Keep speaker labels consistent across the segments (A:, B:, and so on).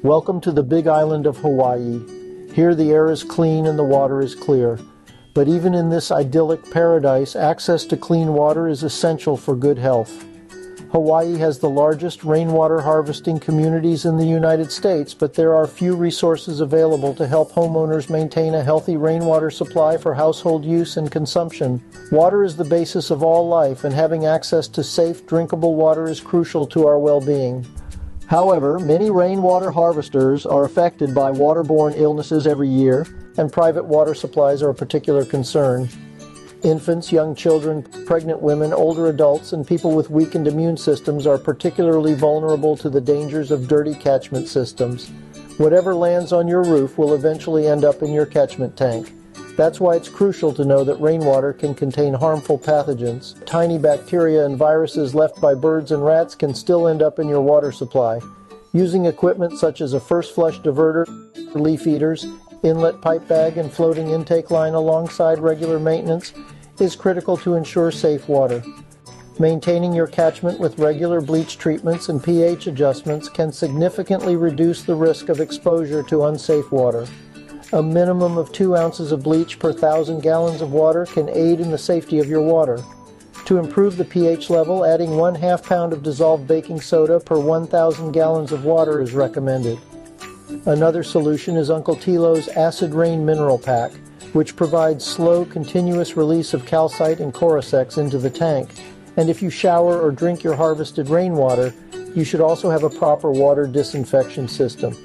A: Welcome to the big island of Hawaii. Here the air is clean and the water is clear. But even in this idyllic paradise, access to clean water is essential for good health. Hawaii has the largest rainwater harvesting communities in the United States, but there are few resources available to help homeowners maintain a healthy rainwater supply for household use and consumption. Water is the basis of all life, and having access to safe, drinkable water is crucial to our well-being. However, many rainwater harvesters are affected by waterborne illnesses every year, and private water supplies are a particular concern. Infants, young children, pregnant women, older adults, and people with weakened immune systems are particularly vulnerable to the dangers of dirty catchment systems. Whatever lands on your roof will eventually end up in your catchment tank. That's why it's crucial to know that rainwater can contain harmful pathogens. Tiny bacteria and viruses left by birds and rats can still end up in your water supply. Using equipment such as a first flush diverter, leaf eaters, inlet pipe bag, and floating intake line alongside regular maintenance is critical to ensure safe water. Maintaining your catchment with regular bleach treatments and pH adjustments can significantly reduce the risk of exposure to unsafe water. A minimum of 2 ounces of bleach per 1,000 gallons of water can aid in the safety of your water. To improve the pH level, adding 1/2 pound of dissolved baking soda per 1,000 gallons of water is recommended. Another solution is Uncle Tilo's Acid Rain Mineral Pack, which provides slow, continuous release of calcite and Corisex into the tank. And if you shower or drink your harvested rainwater, you should also have a proper water disinfection system.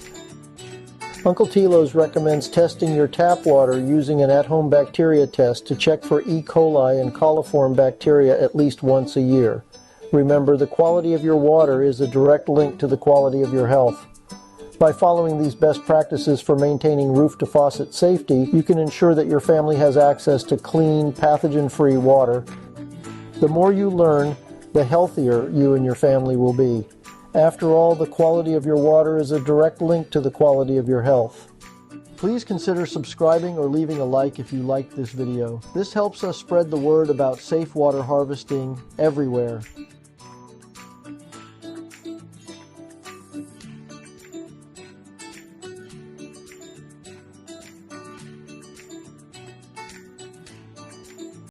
A: Uncle Tilo's recommends testing your tap water using an at-home bacteria test to check for E. coli and coliform bacteria at least once a year. Remember, the quality of your water is a direct link to the quality of your health. By following these best practices for maintaining roof-to-faucet safety, you can ensure that your family has access to clean, pathogen-free water. The more you learn, the healthier you and your family will be. After all, the quality of your water is a direct link to the quality of your health. Please consider subscribing or leaving a like if you liked this video. This helps us spread the word about safe water harvesting everywhere.